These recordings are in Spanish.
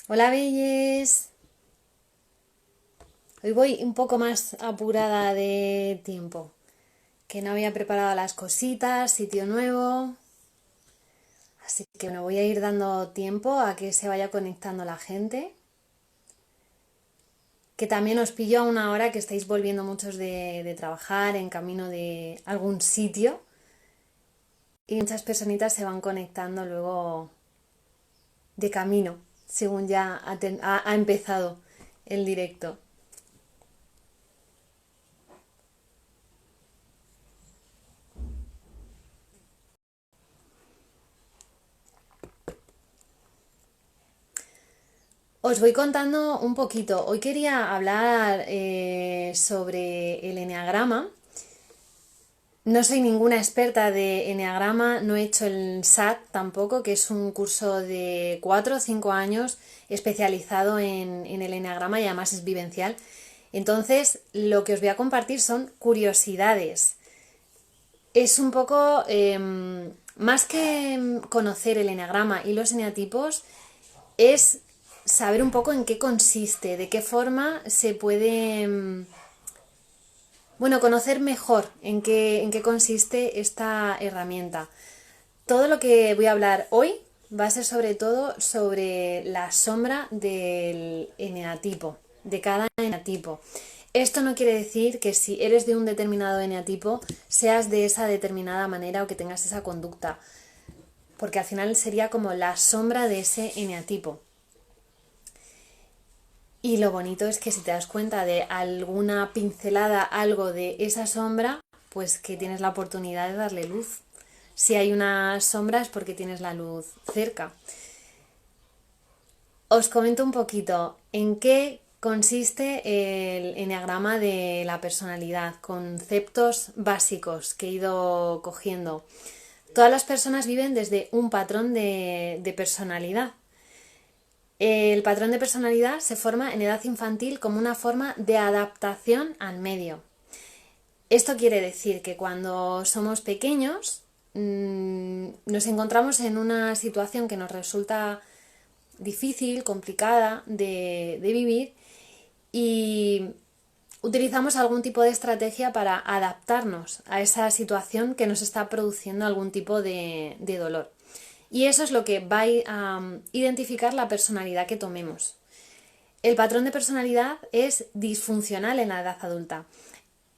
Hola, Belles. Hoy voy un poco más apurada de tiempo, que no había preparado las cositas, sitio nuevo. Así que bueno, voy a ir dando tiempo a que se vaya conectando la gente. Que también os pillo a una hora que estáis volviendo muchos de trabajar en camino de algún sitio. Y muchas personitas se van conectando luego de camino, según ya ha empezado el directo. Os voy contando un poquito. Hoy quería hablar sobre el eneagrama. No soy ninguna experta de eneagrama, no he hecho el SAT tampoco, que es un curso de 4 o 5 años especializado en el eneagrama y además es vivencial. Entonces, lo que os voy a compartir son curiosidades. Es un poco, más que conocer el eneagrama y los eneatipos, es saber un poco en qué consiste, de qué forma se puede, bueno, conocer mejor en qué consiste esta herramienta. Todo lo que voy a hablar hoy va a ser sobre todo sobre la sombra del eneatipo, de cada eneatipo. Esto no quiere decir que si eres de un determinado eneatipo seas de esa determinada manera o que tengas esa conducta, porque al final sería como la sombra de ese eneatipo. Y lo bonito es que si te das cuenta de alguna pincelada, algo de esa sombra, pues que tienes la oportunidad de darle luz. Si hay una sombra es porque tienes la luz cerca. Os comento un poquito en qué consiste el eneagrama de la personalidad, conceptos básicos que he ido cogiendo. Todas las personas viven desde un patrón de personalidad. El patrón de personalidad se forma en edad infantil como una forma de adaptación al medio. Esto quiere decir que cuando somos pequeños nos encontramos en una situación que nos resulta difícil, complicada de vivir y utilizamos algún tipo de estrategia para adaptarnos a esa situación que nos está produciendo algún tipo de dolor. Y eso es lo que va a identificar la personalidad que tomemos. El patrón de personalidad es disfuncional en la edad adulta.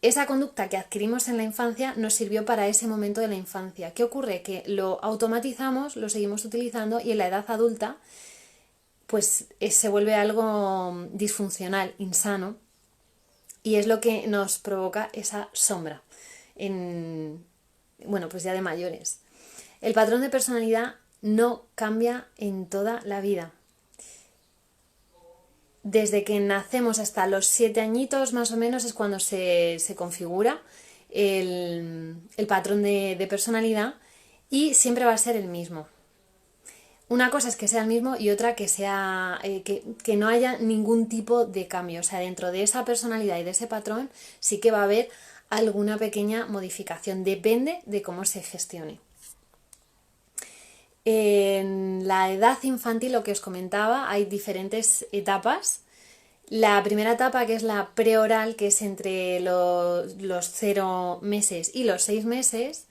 Esa conducta que adquirimos en la infancia nos sirvió para ese momento de la infancia. ¿Qué ocurre? Que lo automatizamos, lo seguimos utilizando y en la edad adulta pues se vuelve algo disfuncional, insano, y es lo que nos provoca esa sombra en, bueno, pues ya de mayores. El patrón de personalidad no cambia en toda la vida. Desde que nacemos hasta los 7 añitos más o menos es cuando se configura el patrón de personalidad y siempre va a ser el mismo. Una cosa es que sea el mismo y otra que sea que no haya ningún tipo de cambio. O sea, dentro de esa personalidad y de ese patrón sí que va a haber alguna pequeña modificación. Depende de cómo se gestione. En la edad infantil, lo que os comentaba, hay diferentes etapas. La primera etapa, que es la preoral, que es entre los 0 meses y los 6 meses,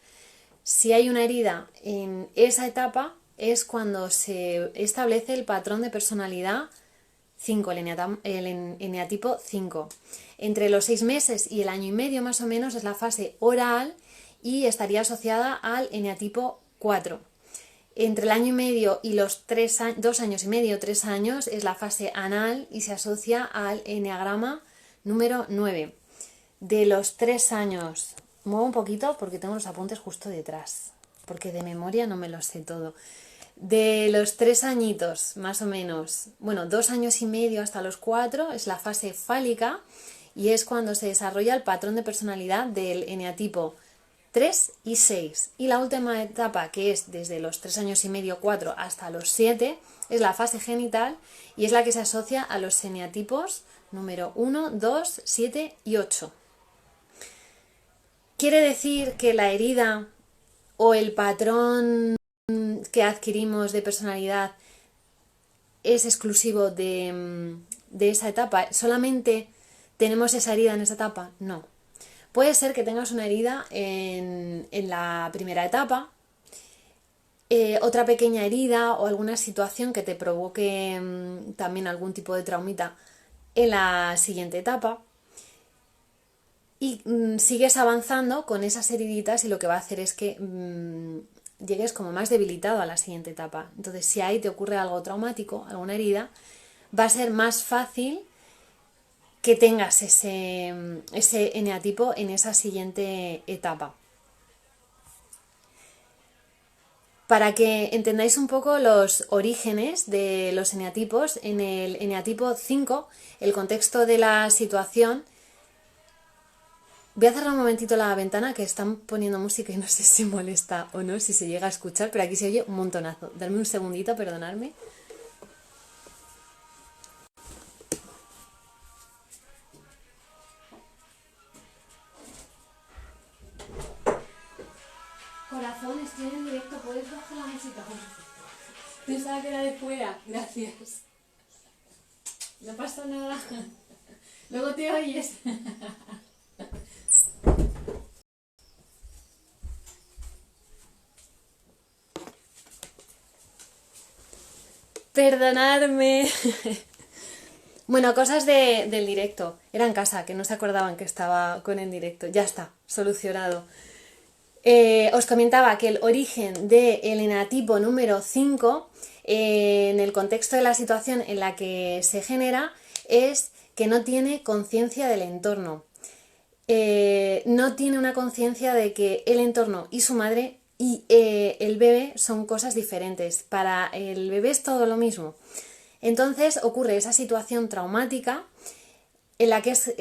si hay una herida en esa etapa, es cuando se establece el patrón de personalidad 5, el eneatipo 5. Entre los 6 meses y el año y medio más o menos es la fase oral y estaría asociada al eneatipo 4. Entre el año y medio y los 2 años y medio, 3 años, es la fase anal y se asocia al eneagrama número 9. De los 3 años, muevo un poquito porque tengo los apuntes justo detrás, porque de memoria no me lo sé todo. De los 3 añitos, más o menos, bueno, 2 años y medio hasta los 4 es la fase fálica y es cuando se desarrolla el patrón de personalidad del eneatipo 3 y 6. Y la última etapa, que es desde los 3 años y medio, 4 hasta los 7, es la fase genital y es la que se asocia a los eneatipos número 1, 2, 7 y 8. Quiere decir que la herida o el patrón que adquirimos de personalidad es exclusivo de esa etapa, solamente tenemos esa herida en esa etapa, no. Puede ser que tengas una herida en la primera etapa, otra pequeña herida o alguna situación que te provoque también algún tipo de traumita en la siguiente etapa, y sigues avanzando con esas heriditas y lo que va a hacer es que llegues como más debilitado a la siguiente etapa. Entonces, si ahí te ocurre algo traumático, alguna herida, va a ser más fácil que tengas ese eneatipo en esa siguiente etapa. Para que entendáis un poco los orígenes de los eneatipos, en el eneatipo 5, el contexto de la situación. Voy a cerrar un momentito la ventana, que están poniendo música y no sé si molesta o no, si se llega a escuchar, pero aquí se oye un montonazo. Darme un segundito, perdonadme. Corazón, estoy en directo, ¿puedes bajar la música? Pensaba que era de fuera, gracias. No pasa nada. Luego te oyes. Perdonadme. Bueno, cosas del directo. Era en casa, que no se acordaban que estaba con el directo. Ya está, solucionado. Os comentaba que el origen del eneatipo número 5, en el contexto de la situación en la que se genera, es que no tiene conciencia del entorno. No tiene una conciencia de que el entorno y su madre y el bebé son cosas diferentes. Para el bebé es todo lo mismo. Entonces ocurre esa situación traumática en la que es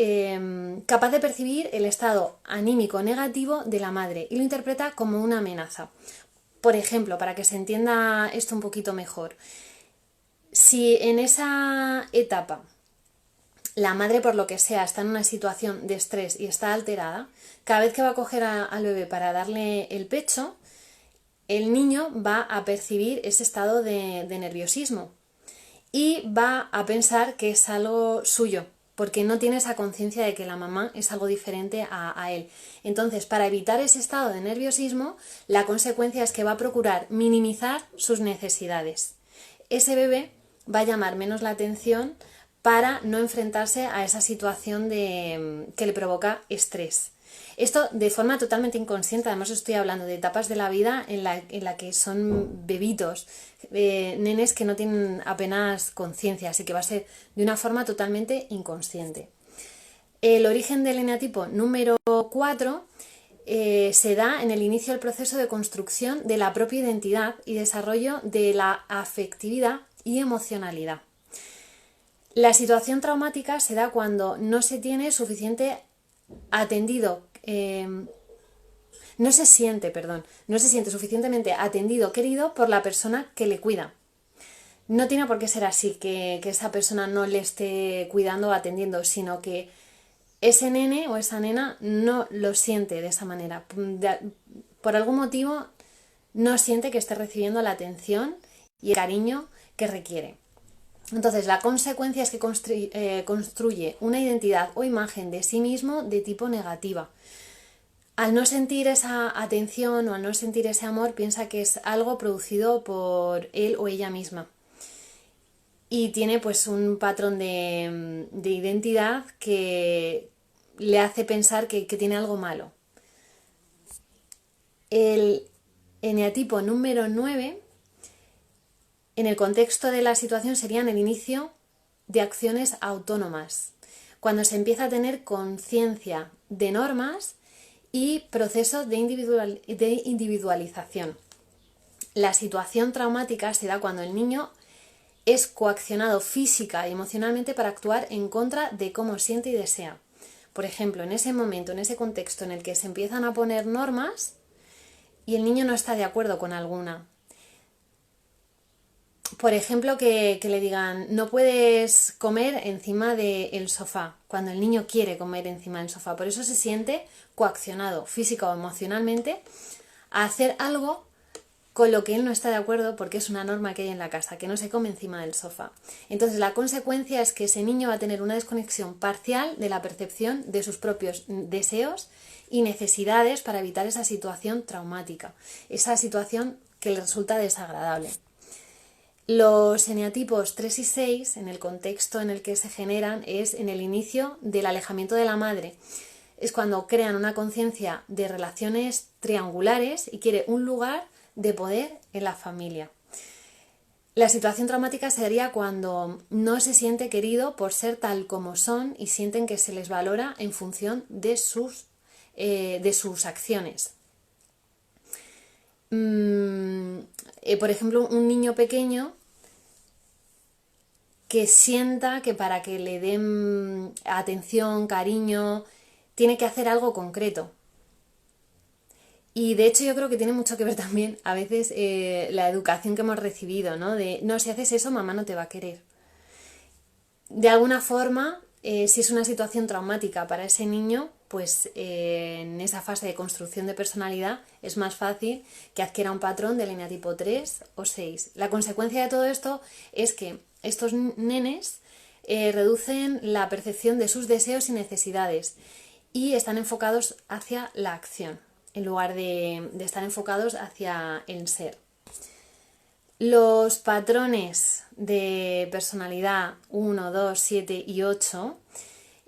capaz de percibir el estado anímico negativo de la madre y lo interpreta como una amenaza. Por ejemplo, para que se entienda esto un poquito mejor, si en esa etapa la madre, por lo que sea, está en una situación de estrés y está alterada, cada vez que va a coger al bebé para darle el pecho, el niño va a percibir ese estado de nerviosismo y va a pensar que es algo suyo, porque no tiene esa conciencia de que la mamá es algo diferente a él. Entonces, para evitar ese estado de nerviosismo, la consecuencia es que va a procurar minimizar sus necesidades. Ese bebé va a llamar menos la atención para no enfrentarse a esa situación que le provoca estrés. Esto de forma totalmente inconsciente, además estoy hablando de etapas de la vida en la que son bebitos, nenes que no tienen apenas conciencia, así que va a ser de una forma totalmente inconsciente. El origen del eneatipo número 4 se da en el inicio del proceso de construcción de la propia identidad y desarrollo de la afectividad y emocionalidad. La situación traumática se da cuando no se tiene suficiente atendido, no se siente suficientemente atendido, querido por la persona que le cuida. No tiene por qué ser así, que esa persona no le esté cuidando o atendiendo, sino que ese nene o esa nena no lo siente de esa manera. Por algún motivo no siente que esté recibiendo la atención y el cariño que requiere. Entonces, la consecuencia es que construye una identidad o imagen de sí mismo de tipo negativa. Al no sentir esa atención o al no sentir ese amor, piensa que es algo producido por él o ella misma. Y tiene pues un patrón de identidad que le hace pensar que tiene algo malo. El eneatipo número 9, en el contexto de la situación, serían el inicio de acciones autónomas, cuando se empieza a tener conciencia de normas y procesos de individualización. La situación traumática se da cuando el niño es coaccionado física y emocionalmente para actuar en contra de cómo siente y desea. Por ejemplo, en ese momento, en ese contexto en el que se empiezan a poner normas y el niño no está de acuerdo con alguna. Por ejemplo, que le digan, no puedes comer encima del sofá, cuando el niño quiere comer encima del sofá. Por eso se siente coaccionado física o emocionalmente a hacer algo con lo que él no está de acuerdo porque es una norma que hay en la casa, que no se come encima del sofá. Entonces la consecuencia es que ese niño va a tener una desconexión parcial de la percepción de sus propios deseos y necesidades para evitar esa situación traumática, esa situación que le resulta desagradable. Los eneatipos 3 y 6, en el contexto en el que se generan, es en el inicio del alejamiento de la madre. Es cuando crean una conciencia de relaciones triangulares y quiere un lugar de poder en la familia. La situación traumática sería cuando no se siente querido por ser tal como son y sienten que se les valora en función de sus acciones. Por ejemplo, un niño pequeño que sienta que para que le den atención, cariño, tiene que hacer algo concreto. Y de hecho yo creo que tiene mucho que ver también a veces la educación que hemos recibido, ¿no? De, no, si haces eso, mamá no te va a querer. De alguna forma, si es una situación traumática para ese niño, pues en esa fase de construcción de personalidad es más fácil que adquiera un patrón del eneatipo 3 o 6. La consecuencia de todo esto es que estos nenes reducen la percepción de sus deseos y necesidades y están enfocados hacia la acción, en lugar de estar enfocados hacia el ser. Los patrones de personalidad 1, 2, 7 y 8,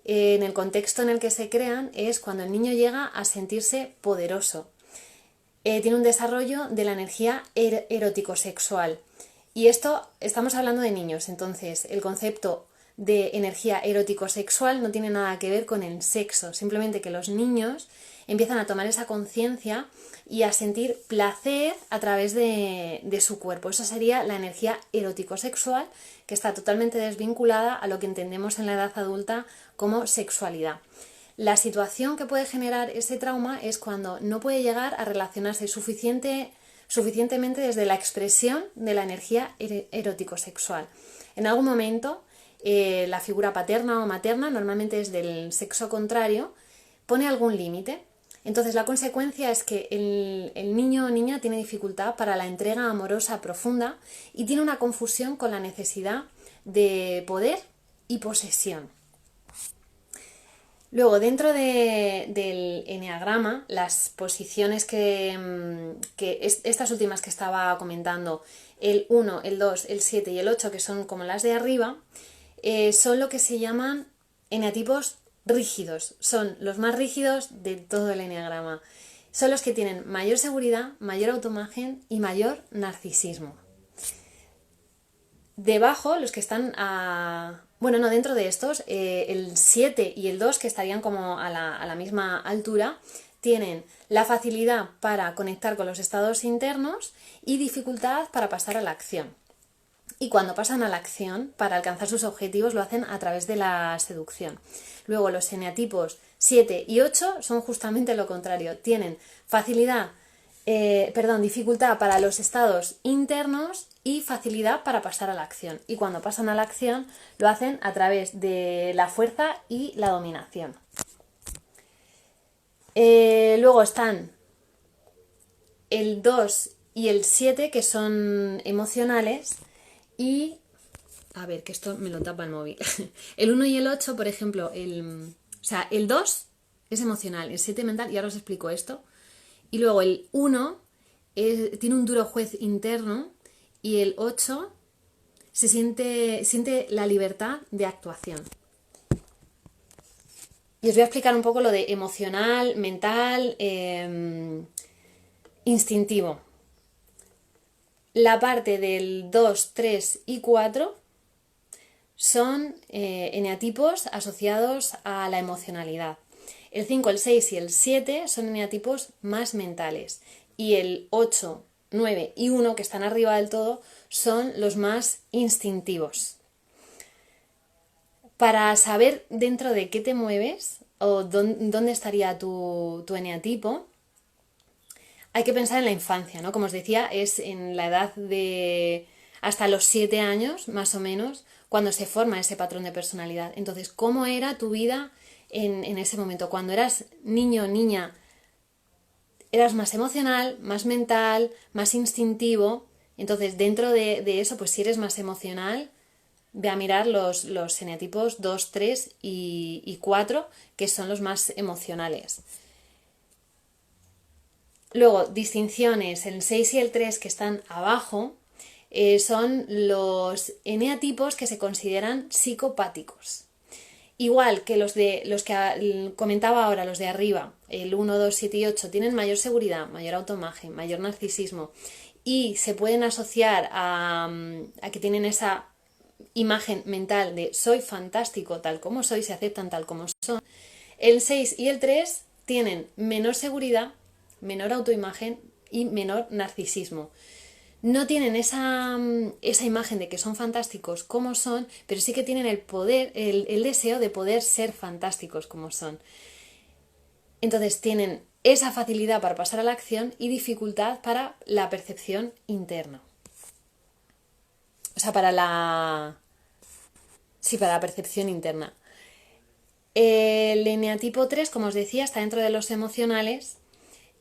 en el contexto en el que se crean, es cuando el niño llega a sentirse poderoso. Tiene un desarrollo de la energía erótico-sexual. Y esto, estamos hablando de niños, entonces el concepto de energía erótico-sexual no tiene nada que ver con el sexo, simplemente que los niños empiezan a tomar esa conciencia y a sentir placer a través de su cuerpo. Eso sería la energía erótico-sexual, que está totalmente desvinculada a lo que entendemos en la edad adulta como sexualidad. La situación que puede generar ese trauma es cuando no puede llegar a relacionarse suficientemente desde la expresión de la energía erótico-sexual. En algún momento, la figura paterna o materna, normalmente es del sexo contrario, pone algún límite. Entonces la consecuencia es que el niño o niña tiene dificultad para la entrega amorosa profunda y tiene una confusión con la necesidad de poder y posesión. Luego, dentro del eneagrama, las posiciones estas últimas que estaba comentando, el 1, el 2, el 7 y el 8, que son como las de arriba, son lo que se llaman eneatipos rígidos. Son los más rígidos de todo el eneagrama. Son los que tienen mayor seguridad, mayor autoimagen y mayor narcisismo. Debajo, los que están dentro de estos, el 7 y el 2, que estarían como a la misma altura, tienen la facilidad para conectar con los estados internos y dificultad para pasar a la acción. Y cuando pasan a la acción, para alcanzar sus objetivos, lo hacen a través de la seducción. Luego, los eneatipos 7 y 8 son justamente lo contrario. Tienen dificultad para los estados internos y facilidad para pasar a la acción. Y cuando pasan a la acción, lo hacen a través de la fuerza y la dominación. Luego están el 2 y el 7, que son emocionales, y a ver, que esto me lo tapa el móvil. El 1 y el 8, por ejemplo, el 2 es emocional, el 7 mental, y ahora os explico esto. Y luego el 1 tiene un duro juez interno y el 8 siente la libertad de actuación. Y os voy a explicar un poco lo de emocional, mental, instintivo. La parte del 2, 3 y 4 son eneatipos asociados a la emocionalidad. El 5, el 6 y el 7 son eneatipos más mentales. Y el 8, 9 y 1, que están arriba del todo, son los más instintivos. Para saber dentro de qué te mueves o dónde estaría tu eneatipo, hay que pensar en la infancia, ¿no? Como os decía, es en la edad de hasta los 7 años, más o menos, cuando se forma ese patrón de personalidad. Entonces, ¿cómo era tu vida en ese momento? Cuando eras niño o niña, eras más emocional, más mental, más instintivo. Entonces, dentro de eso, pues si eres más emocional, ve a mirar los eneatipos 2, 3 y 4, que son los más emocionales. Luego, distinciones, el 6 y el 3 que están abajo, son los eneatipos que se consideran psicopáticos. Igual que los que comentaba ahora, los de arriba, el 1, 2, 7 y 8, tienen mayor seguridad, mayor autoimagen, mayor narcisismo y se pueden asociar a que tienen esa imagen mental de soy fantástico tal como soy, se aceptan tal como son. El 6 y el 3 tienen menor seguridad, menor autoimagen y menor narcisismo. No tienen esa imagen de que son fantásticos como son, pero sí que tienen el poder, el deseo de poder ser fantásticos como son. Entonces tienen esa facilidad para pasar a la acción y dificultad para la percepción interna. O sea, para la percepción interna. El eneatipo 3, como os decía, está dentro de los emocionales,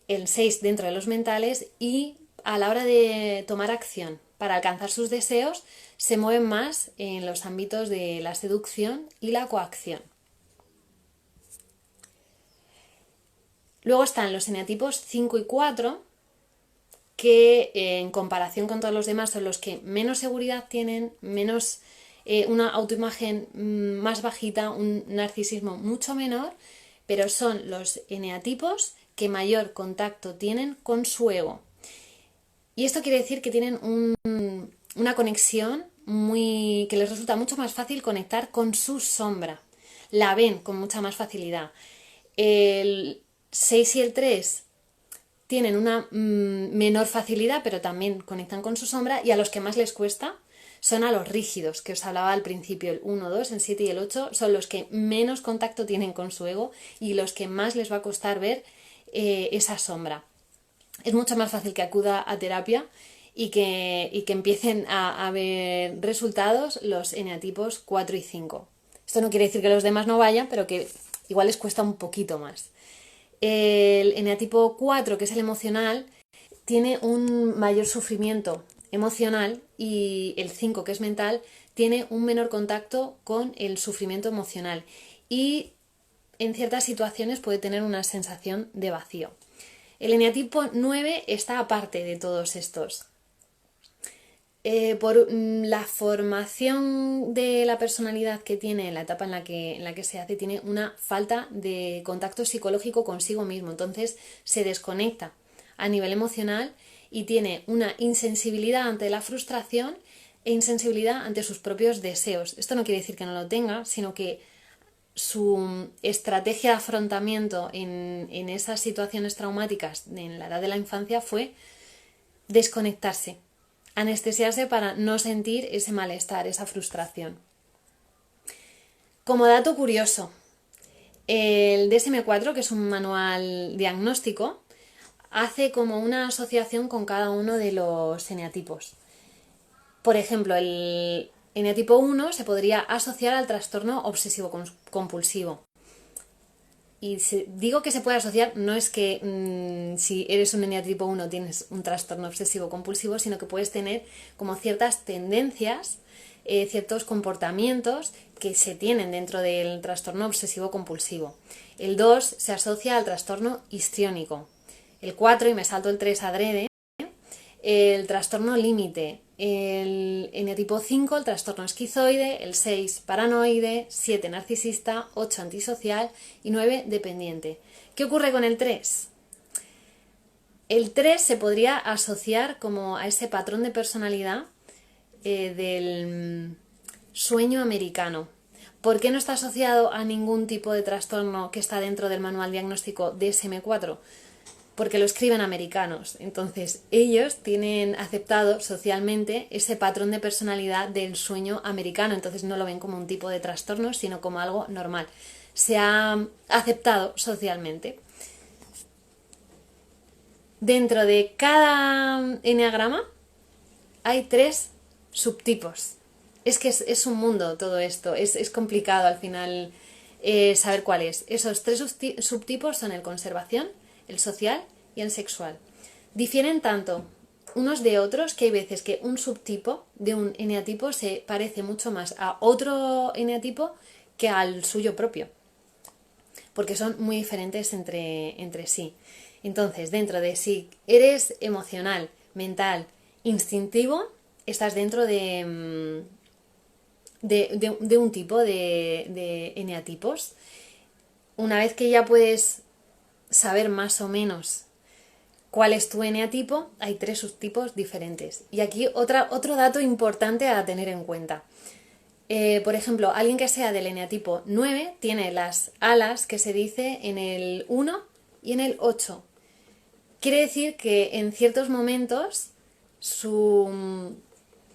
el 6 dentro de los mentales y a la hora de tomar acción para alcanzar sus deseos se mueven más en los ámbitos de la seducción y la coacción. Luego están los eneatipos 5 y 4, que en comparación con todos los demás son los que menos seguridad tienen, menos una autoimagen más bajita, un narcisismo mucho menor, pero son los eneatipos que mayor contacto tienen con su ego. Y esto quiere decir que tienen una conexión que les resulta mucho más fácil conectar con su sombra. La ven con mucha más facilidad. El 6 y el 3 tienen una menor facilidad, pero también conectan con su sombra, y a los que más les cuesta son a los rígidos, que os hablaba al principio, el 1, 2, el 7 y el 8, son los que menos contacto tienen con su ego y los que más les va a costar ver esa sombra. Es mucho más fácil que acuda a terapia y que empiecen a ver resultados los eneatipos 4 y 5. Esto no quiere decir que los demás no vayan, pero que igual les cuesta un poquito más. El eneatipo 4, que es el emocional, tiene un mayor sufrimiento emocional, y el 5, que es mental, tiene un menor contacto con el sufrimiento emocional y en ciertas situaciones puede tener una sensación de vacío. El eneatipo 9 está aparte de todos estos. Por la formación de la personalidad que tiene, en la etapa en la que se hace, tiene una falta de contacto psicológico consigo mismo, entonces se desconecta a nivel emocional y tiene una insensibilidad ante la frustración e insensibilidad ante sus propios deseos. Esto no quiere decir que no lo tenga, sino que su estrategia de afrontamiento en esas situaciones traumáticas en la edad de la infancia fue desconectarse, anestesiarse para no sentir ese malestar, esa frustración. Como dato curioso, el DSM-4, que es un manual diagnóstico, hace como una asociación con cada uno de los eneatipos. Por ejemplo, el eneatipo 1 se podría asociar al trastorno obsesivo-compulsivo. Y digo que se puede asociar, no es que si eres un eneatipo 1 tienes un trastorno obsesivo-compulsivo, sino que puedes tener como ciertas tendencias, ciertos comportamientos que se tienen dentro del trastorno obsesivo-compulsivo. El 2 se asocia al trastorno histriónico. El 4, y me salto el 3 adrede, el trastorno límite. El eneatipo 5, el trastorno esquizoide. El 6, paranoide. 7, narcisista. 8, antisocial. Y 9, dependiente. ¿Qué ocurre con el 3? El 3 se podría asociar como a ese patrón de personalidad del sueño americano. ¿Por qué no está asociado a ningún tipo de trastorno que está dentro del manual diagnóstico DSM-4? Porque lo escriben americanos. Entonces, ellos tienen aceptado socialmente ese patrón de personalidad del sueño americano. Entonces, no lo ven como un tipo de trastorno, sino como algo normal. Se ha aceptado socialmente. Dentro de cada eneagrama hay 3 subtipos. Es que es un mundo todo esto. Es complicado al final saber cuál es. Esos 3 subtipos son el conservación, el social y el sexual. Difieren tanto unos de otros que hay veces que un subtipo de un eneatipo se parece mucho más a otro eneatipo que al suyo propio, porque son muy diferentes entre sí. Entonces, dentro de si eres emocional, mental, instintivo, estás dentro de un tipo de eneatipos. Una vez que ya puedes saber más o menos cuál es tu eneatipo, hay 3 subtipos diferentes. Y aquí otro dato importante a tener en cuenta. Por ejemplo, alguien que sea del eneatipo 9 tiene las alas que se dice en el 1 y en el 8. Quiere decir que en ciertos momentos su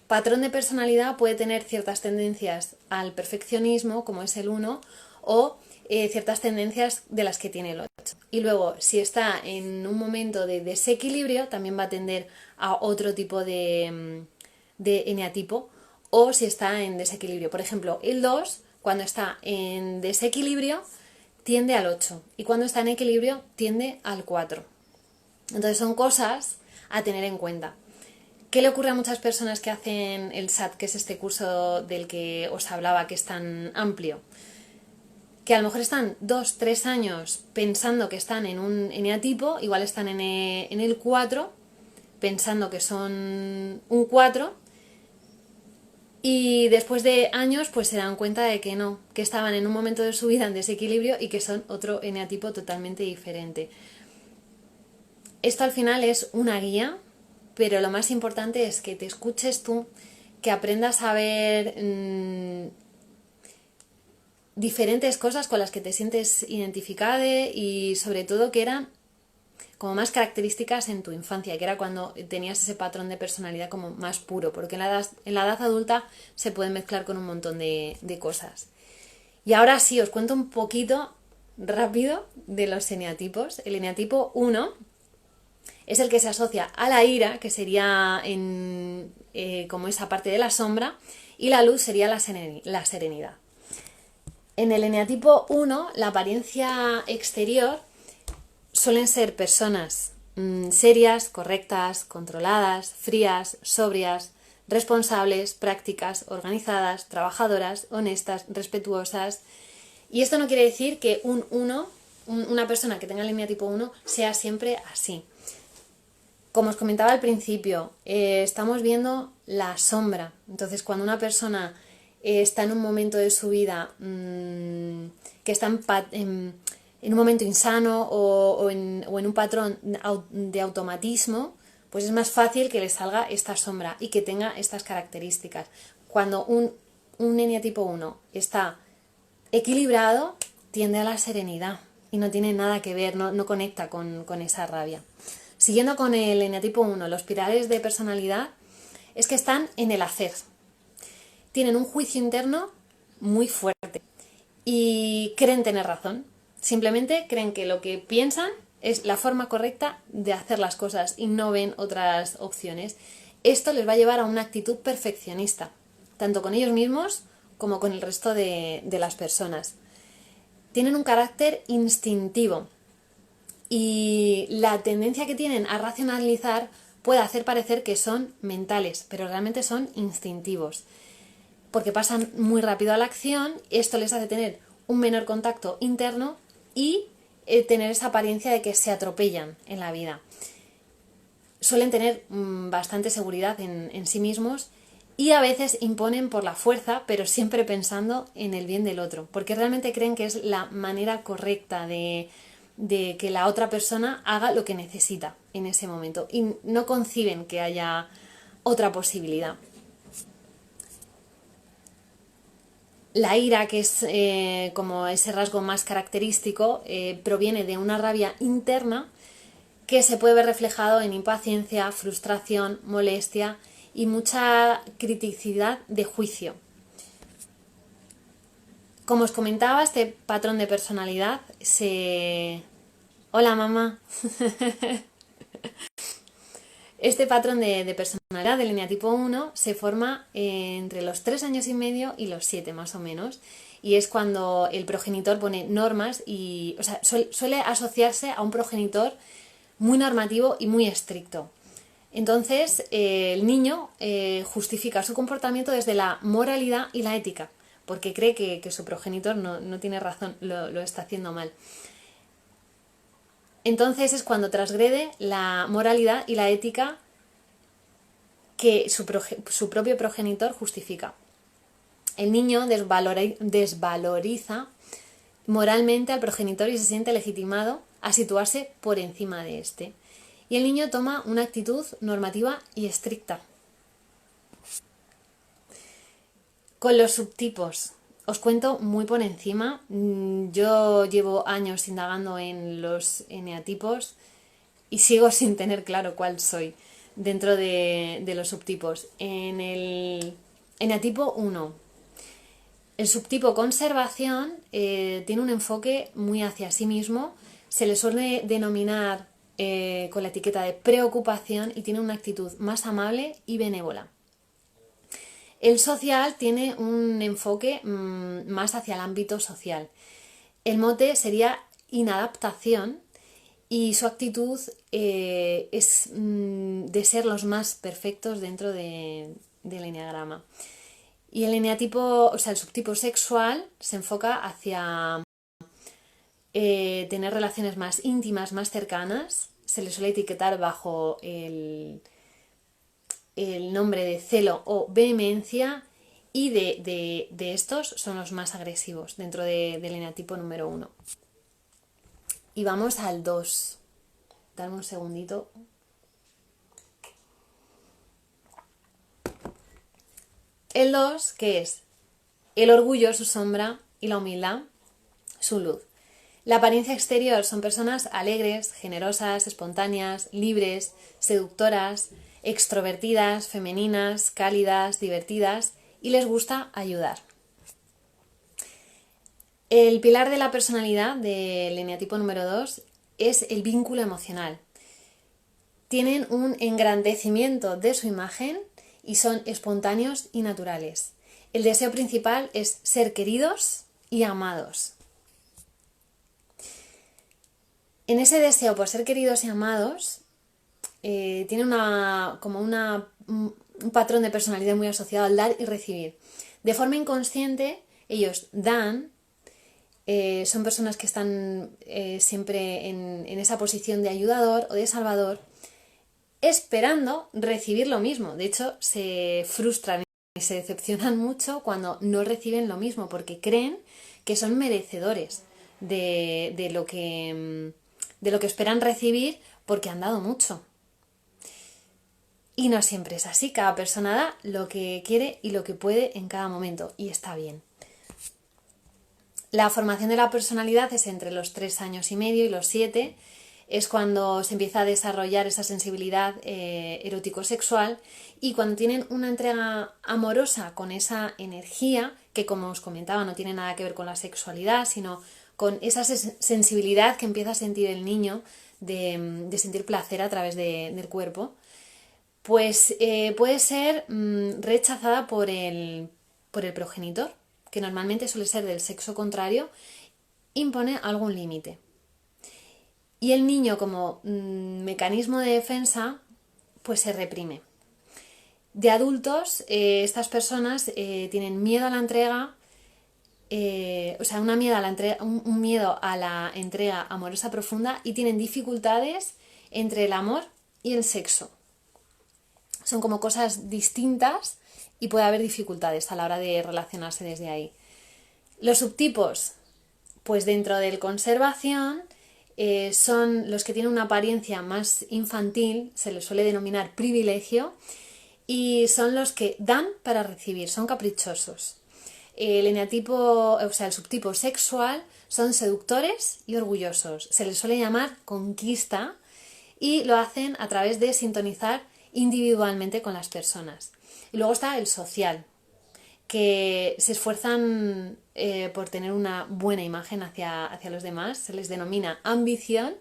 patrón de personalidad puede tener ciertas tendencias al perfeccionismo, como es el 1, o ciertas tendencias de las que tiene el 8. Y luego, si está en un momento de desequilibrio, también va a tender a otro tipo de eneatipo, o si está en desequilibrio. Por ejemplo, el 2, cuando está en desequilibrio, tiende al 8, y cuando está en equilibrio, tiende al 4. Entonces son cosas a tener en cuenta. ¿Qué le ocurre a muchas personas que hacen el SAT, que es este curso del que os hablaba, que es tan amplio? Que a lo mejor están 2-3 años pensando que están en un eneatipo, igual están en el 4, pensando que son un 4, y después de años pues se dan cuenta de que no, que estaban en un momento de su vida en desequilibrio y que son otro eneatipo totalmente diferente. Esto al final es una guía, pero lo más importante es que te escuches tú, que aprendas a ver diferentes cosas con las que te sientes identificada y sobre todo que eran como más características en tu infancia, que era cuando tenías ese patrón de personalidad como más puro, porque en la edad adulta se puede mezclar con un montón de cosas. Y ahora sí, os cuento un poquito rápido de los eneatipos. El eneatipo 1 es el que se asocia a la ira, que sería como esa parte de la sombra, y la luz sería la serenidad. En el eneatipo 1, la apariencia exterior suelen ser personas serias, correctas, controladas, frías, sobrias, responsables, prácticas, organizadas, trabajadoras, honestas, respetuosas. Y esto no quiere decir que una persona que tenga el eneatipo 1 sea siempre así. Como os comentaba al principio, estamos viendo la sombra. Entonces, cuando una persona está en un momento de su vida que está en un momento insano o en un patrón de automatismo, pues es más fácil que le salga esta sombra y que tenga estas características. Cuando un eneatipo 1 está equilibrado, tiende a la serenidad y no tiene nada que ver, no conecta con esa rabia. Siguiendo con el eneatipo 1, los pilares de personalidad es que están en el hacer. Tienen un juicio interno muy fuerte y creen tener razón. Simplemente creen que lo que piensan es la forma correcta de hacer las cosas y no ven otras opciones. Esto les va a llevar a una actitud perfeccionista, tanto con ellos mismos como con el resto de las personas. Tienen un carácter instintivo y la tendencia que tienen a racionalizar puede hacer parecer que son mentales, pero realmente son instintivos, porque pasan muy rápido a la acción. Esto les hace tener un menor contacto interno y tener esa apariencia de que se atropellan en la vida. Suelen tener bastante seguridad en sí mismos y a veces imponen por la fuerza, pero siempre pensando en el bien del otro, porque realmente creen que es la manera correcta de que la otra persona haga lo que necesita en ese momento y no conciben que haya otra posibilidad. La ira, que es como ese rasgo más característico, proviene de una rabia interna que se puede ver reflejado en impaciencia, frustración, molestia y mucha criticidad de juicio. Como os comentaba, este patrón de personalidad se... Hola, mamá. Este patrón de personalidad del eneatipo 1 se forma entre los 3 años y medio y los 7 más o menos, y es cuando el progenitor pone normas y, o sea, suele asociarse a un progenitor muy normativo y muy estricto. Entonces, el niño justifica su comportamiento desde la moralidad y la ética, porque cree que su progenitor no tiene razón, lo está haciendo mal. Entonces es cuando transgrede la moralidad y la ética que su propio progenitor justifica. El niño desvaloriza moralmente al progenitor y se siente legitimado a situarse por encima de este. Y el niño toma una actitud normativa y estricta. Con los subtipos, os cuento muy por encima. Yo llevo años indagando en los eneatipos y sigo sin tener claro cuál soy dentro de los subtipos. En el eneatipo 1, el subtipo conservación tiene un enfoque muy hacia sí mismo. Se le suele denominar con la etiqueta de preocupación y tiene una actitud más amable y benévola. El social tiene un enfoque más hacia el ámbito social. El mote sería inadaptación y su actitud es de ser los más perfectos dentro del eneagrama. Y el eneatipo, o sea, el subtipo sexual se enfoca hacia tener relaciones más íntimas, más cercanas. Se le suele etiquetar bajo el nombre de celo o vehemencia, y de estos son los más agresivos dentro del eneatipo número 1. Y vamos al 2. Dame un segundito. El 2, ¿qué es? El orgullo, su sombra, y la humildad, su luz. La apariencia exterior son personas alegres, generosas, espontáneas, libres, seductoras, extrovertidas, femeninas, cálidas, divertidas, y les gusta ayudar. El pilar de la personalidad del eneatipo número 2 es el vínculo emocional. Tienen un engrandecimiento de su imagen y son espontáneos y naturales. El deseo principal es ser queridos y amados. En ese deseo por ser queridos y amados, tiene un patrón de personalidad muy asociado al dar y recibir. De forma inconsciente, ellos dan, son personas que están siempre en esa posición de ayudador o de salvador, esperando recibir lo mismo. De hecho, se frustran y se decepcionan mucho cuando no reciben lo mismo, porque creen que son merecedores de lo que esperan recibir porque han dado mucho. Y no siempre es así, cada persona da lo que quiere y lo que puede en cada momento, y está bien. La formación de la personalidad es entre los 3 años y medio y los 7, es cuando se empieza a desarrollar esa sensibilidad erótico-sexual, y cuando tienen una entrega amorosa con esa energía, que como os comentaba no tiene nada que ver con la sexualidad, sino con esa sensibilidad que empieza a sentir el niño de sentir placer a través del cuerpo, pues puede ser rechazada por el progenitor, que normalmente suele ser del sexo contrario, impone algún límite. Y el niño, como mecanismo de defensa, pues se reprime. De adultos, estas personas tienen miedo a la entrega, un miedo a la entrega amorosa profunda, y tienen dificultades entre el amor y el sexo. Son como cosas distintas y puede haber dificultades a la hora de relacionarse desde ahí. Los subtipos, pues dentro del conservación, son los que tienen una apariencia más infantil, se les suele denominar privilegio, y son los que dan para recibir, son caprichosos. El subtipo sexual son seductores y orgullosos, se les suele llamar conquista, y lo hacen a través de sintonizar individualmente con las personas. Y luego está el social, que se esfuerzan por tener una buena imagen hacia los demás, se les denomina ambición,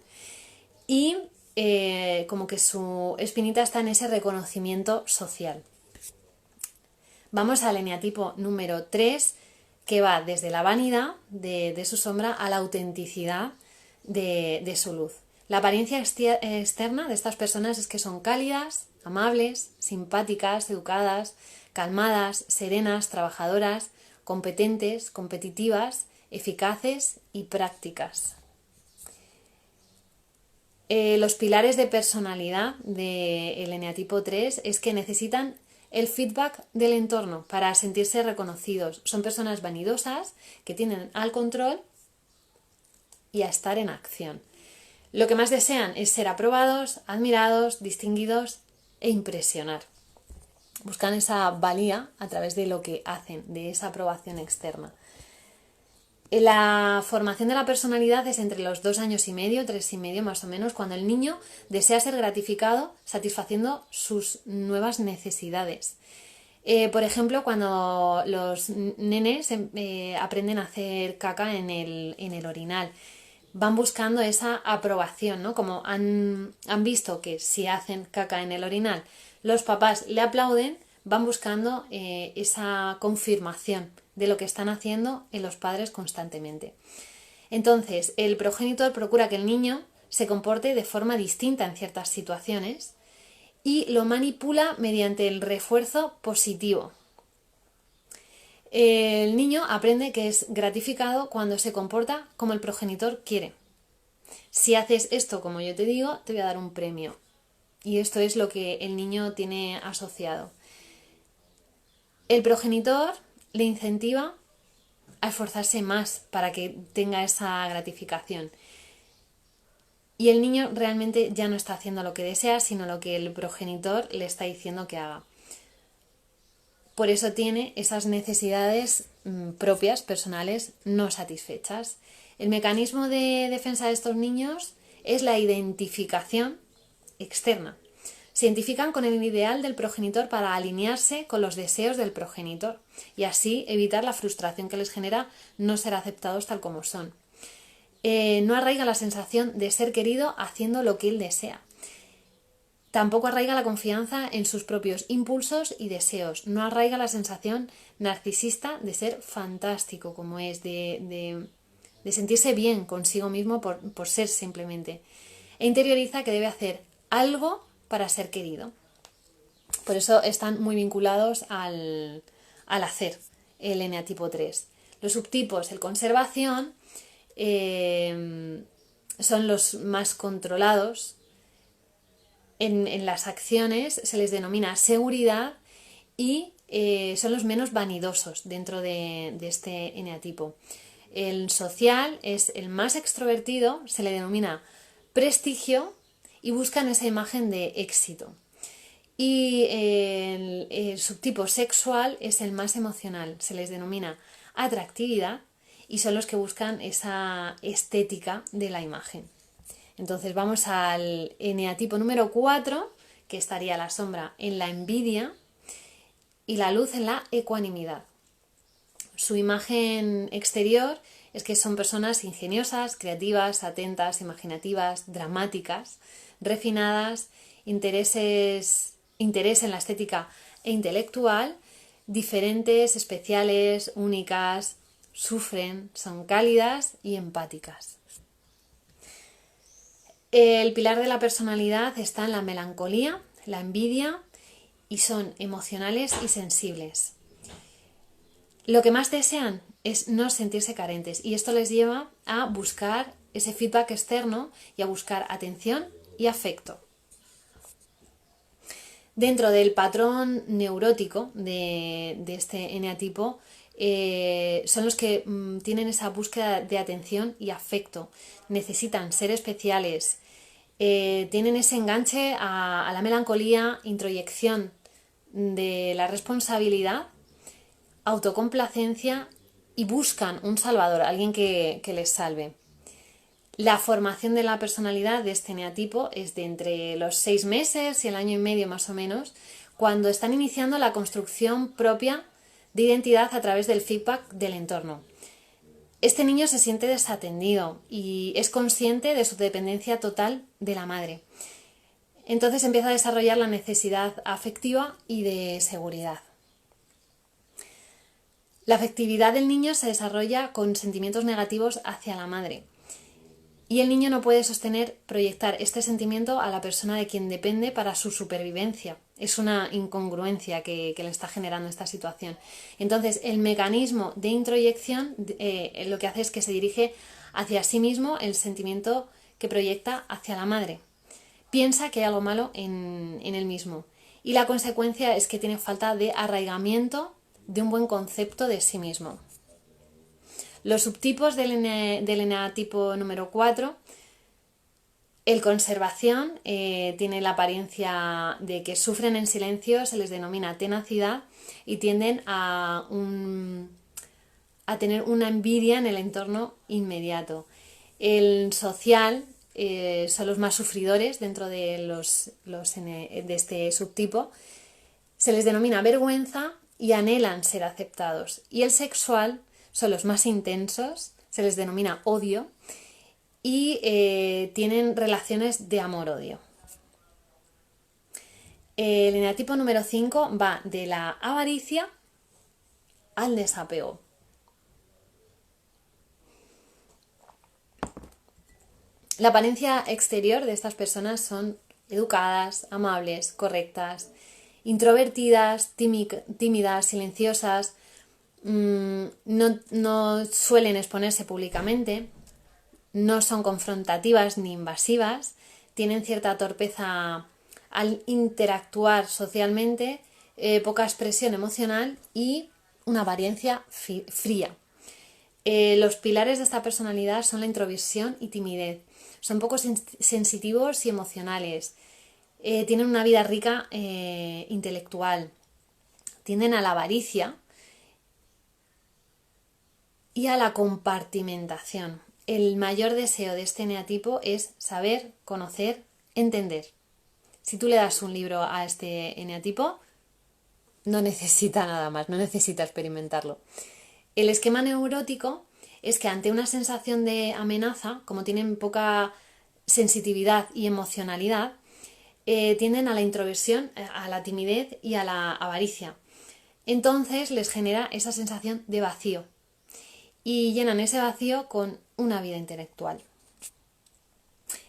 y como que su espinita está en ese reconocimiento social. Vamos al eneatipo número 3, que va desde la vanidad de su sombra a la autenticidad de su luz. La apariencia externa de estas personas es que son cálidas, amables, simpáticas, educadas, calmadas, serenas, trabajadoras, competentes, competitivas, eficaces y prácticas. Los pilares de personalidad del eneatipo 3 es que necesitan el feedback del entorno para sentirse reconocidos. Son personas vanidosas que tienden al control y a estar en acción. Lo que más desean es ser aprobados, admirados, distinguidos e impresionar. Buscan esa valía a través de lo que hacen, de esa aprobación externa. La formación de la personalidad es entre los 2 años y medio, 3 y medio más o menos, cuando el niño desea ser gratificado satisfaciendo sus nuevas necesidades. Por ejemplo, cuando los nenes aprenden a hacer caca en el orinal, van buscando esa aprobación, ¿no? Como han visto que si hacen caca en el orinal, los papás le aplauden, van buscando esa confirmación de lo que están haciendo en los padres constantemente. Entonces, el progenitor procura que el niño se comporte de forma distinta en ciertas situaciones y lo manipula mediante el refuerzo positivo. El niño aprende que es gratificado cuando se comporta como el progenitor quiere. Si haces esto como yo te digo, te voy a dar un premio. Y esto es lo que el niño tiene asociado. El progenitor le incentiva a esforzarse más para que tenga esa gratificación. Y el niño realmente ya no está haciendo lo que desea, sino lo que el progenitor le está diciendo que haga. Por eso tiene esas necesidades propias, personales, no satisfechas. El mecanismo de defensa de estos niños es la identificación externa. Se identifican con el ideal del progenitor para alinearse con los deseos del progenitor y así evitar la frustración que les genera no ser aceptados tal como son. No arraiga la sensación de ser querido haciendo lo que él desea. Tampoco arraiga la confianza en sus propios impulsos y deseos. No arraiga la sensación narcisista de ser fantástico, como es, de sentirse bien consigo mismo por ser simplemente. E interioriza que debe hacer algo para ser querido. Por eso están muy vinculados al hacer, el eneatipo 3. Los subtipos, el conservación, son los más controlados. En las acciones se les denomina seguridad y son los menos vanidosos dentro de este eneatipo. El social es el más extrovertido, se le denomina prestigio y buscan esa imagen de éxito. Y el subtipo sexual es el más emocional, se les denomina atractividad y son los que buscan esa estética de la imagen. Entonces vamos al eneatipo número 4, que estaría la sombra en la envidia y la luz en la ecuanimidad. Su imagen exterior es que son personas ingeniosas, creativas, atentas, imaginativas, dramáticas, refinadas, interés en la estética e intelectual, diferentes, especiales, únicas, sufren, son cálidas y empáticas. El pilar de la personalidad está en la melancolía, la envidia y son emocionales y sensibles. Lo que más desean es no sentirse carentes y esto les lleva a buscar ese feedback externo y a buscar atención y afecto. Dentro del patrón neurótico de este eneatipo son los que tienen esa búsqueda de atención y afecto, necesitan ser especiales, tienen ese enganche a la melancolía, introyección de la responsabilidad, autocomplacencia y buscan un salvador, alguien que les salve. La formación de la personalidad de este eneatipo es de entre los 6 meses y el año y medio más o menos, cuando están iniciando la construcción propia de identidad a través del feedback del entorno. Este niño se siente desatendido y es consciente de su dependencia total de la madre. Entonces empieza a desarrollar la necesidad afectiva y de seguridad. La afectividad del niño se desarrolla con sentimientos negativos hacia la madre. Y el niño no puede sostener, proyectar este sentimiento a la persona de quien depende para su supervivencia. Es una incongruencia que le está generando esta situación. Entonces, el mecanismo de introyección lo que hace es que se dirige hacia sí mismo el sentimiento que proyecta hacia la madre. Piensa que hay algo malo en él mismo. Y la consecuencia es que tiene falta de arraigamiento de un buen concepto de sí mismo. Los subtipos del eneatipo número 4, el conservación, tiene la apariencia de que sufren en silencio, se les denomina tenacidad y tienden a tener una envidia en el entorno inmediato. El social son los más sufridores dentro de de este subtipo, se les denomina vergüenza y anhelan ser aceptados. Y el sexual son los más intensos, se les denomina odio y tienen relaciones de amor-odio. El eneatipo número 5 va de la avaricia al desapego. La apariencia exterior de estas personas son educadas, amables, correctas, introvertidas, tímidas, silenciosas, no suelen exponerse públicamente, no son confrontativas ni invasivas, tienen cierta torpeza al interactuar socialmente, poca expresión emocional y una apariencia fría. Los pilares de esta personalidad son la introversión y timidez. Son poco sensitivos y emocionales. Tienen una vida rica intelectual. Tienden a la avaricia y a la compartimentación. El mayor deseo de este eneatipo es saber, conocer, entender. Si tú le das un libro a este eneatipo, no necesita nada más, no necesita experimentarlo. El esquema neurótico es que ante una sensación de amenaza, como tienen poca sensitividad y emocionalidad, tienden a la introversión, a la timidez y a la avaricia. Entonces les genera esa sensación de vacío y llenan ese vacío con una vida intelectual.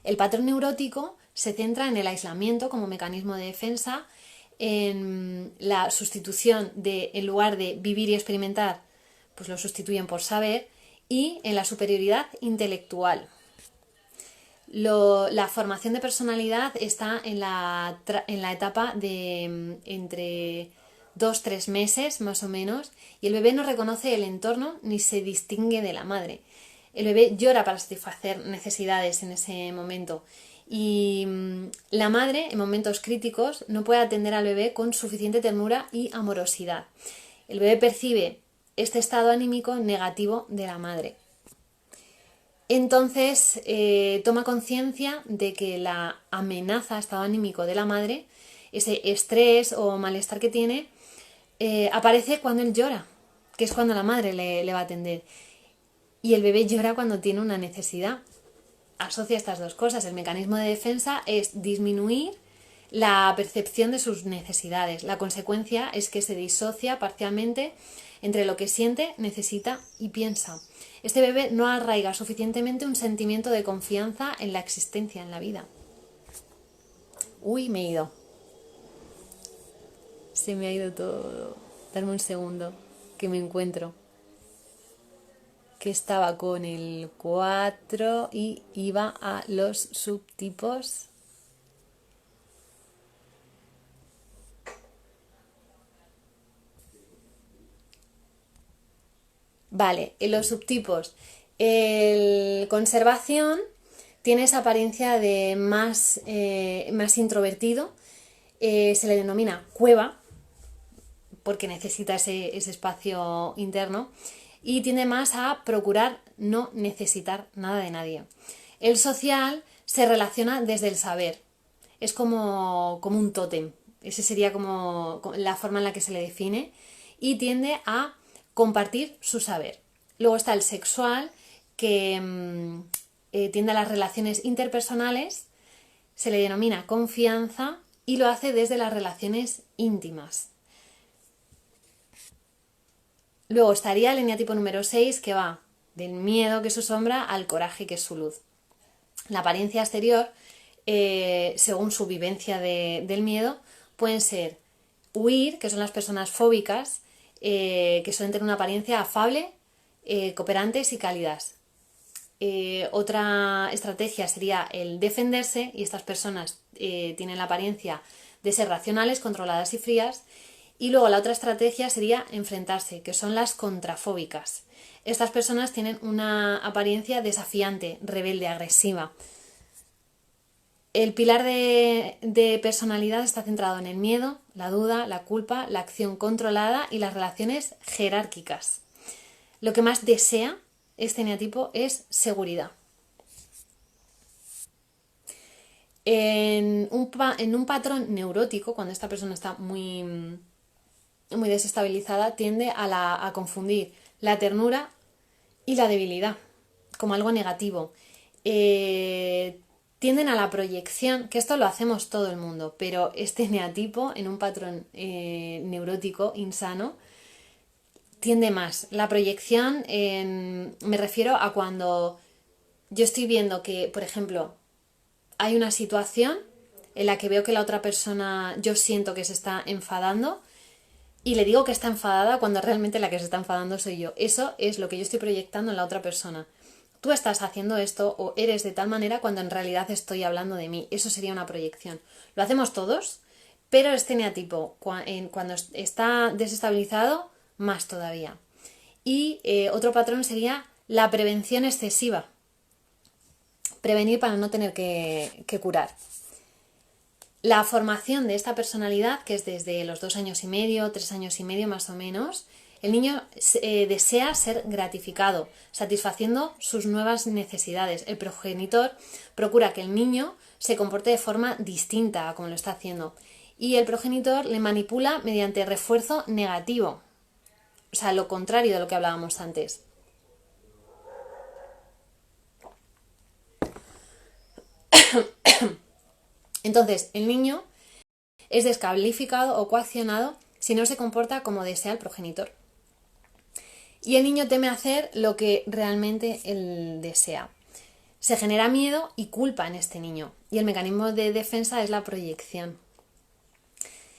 El patrón neurótico se centra en el aislamiento como mecanismo de defensa, en la sustitución en lugar de vivir y experimentar, pues lo sustituyen por saber, y en la superioridad intelectual. La formación de personalidad está en la etapa de entre 2-3 meses más o menos, y el bebé no reconoce el entorno ni se distingue de la madre. El bebé llora para satisfacer necesidades en ese momento y la madre en momentos críticos no puede atender al bebé con suficiente ternura y amorosidad. El bebé percibe este estado anímico negativo de la madre. Entonces toma conciencia de que la amenaza, estado anímico de la madre, ese estrés o malestar que tiene, aparece cuando él llora, que es cuando la madre le va a atender. Y el bebé llora cuando tiene una necesidad. Asocia estas dos cosas. El mecanismo de defensa es disminuir la percepción de sus necesidades. La consecuencia es que se disocia parcialmente entre lo que siente, necesita y piensa. Este bebé no arraiga suficientemente un sentimiento de confianza en la existencia, en la vida. Uy, me he ido. Se me ha ido todo. Dame un segundo, que me encuentro. Que estaba con el 4 y iba a los subtipos. Vale, en los subtipos, el conservación tiene esa apariencia de más introvertido, se le denomina cueva, porque necesita ese espacio interno, y tiende más a procurar no necesitar nada de nadie. El social se relaciona desde el saber, es como un tótem, esa sería como la forma en la que se le define, y tiende a compartir su saber. Luego está el sexual, que tiende a las relaciones interpersonales, se le denomina confianza y lo hace desde las relaciones íntimas. Luego estaría el eneatipo número 6, que va del miedo, que es su sombra, al coraje, que es su luz. La apariencia exterior, según su vivencia del miedo, pueden ser huir, que son las personas fóbicas, que suelen tener una apariencia afable, cooperantes y cálidas. Otra estrategia sería el defenderse, y estas personas tienen la apariencia de ser racionales, controladas y frías. Y luego la otra estrategia sería enfrentarse, que son las contrafóbicas. Estas personas tienen una apariencia desafiante, rebelde, agresiva. El pilar de personalidad está centrado en el miedo, la duda, la culpa, la acción controlada y las relaciones jerárquicas. Lo que más desea este eneatipo es seguridad. En un patrón neurótico, cuando esta persona está muy desestabilizada, tiende a confundir la ternura y la debilidad como algo negativo. Tienden a la proyección, que esto lo hacemos todo el mundo, pero este eneatipo en un patrón neurótico insano tiende más. La proyección, me refiero a cuando yo estoy viendo que, por ejemplo, hay una situación en la que veo que la otra persona, yo siento que se está enfadando y le digo que está enfadada cuando realmente la que se está enfadando soy yo. Eso es lo que yo estoy proyectando en la otra persona. Tú estás haciendo esto o eres de tal manera cuando en realidad estoy hablando de mí. Eso sería una proyección. Lo hacemos todos, pero este eneatipo, cuando está desestabilizado, más todavía. Y otro patrón sería la prevención excesiva. Prevenir para no tener que curar. La formación de esta personalidad, que es desde los 2 años y medio, 3 años y medio más o menos, el niño desea ser gratificado, satisfaciendo sus nuevas necesidades. El progenitor procura que el niño se comporte de forma distinta a como lo está haciendo. Y el progenitor le manipula mediante refuerzo negativo. O sea, lo contrario de lo que hablábamos antes. Entonces, el niño es descalificado o coaccionado si no se comporta como desea el progenitor. Y el niño teme hacer lo que realmente él desea. Se genera miedo y culpa en este niño. Y el mecanismo de defensa es la proyección.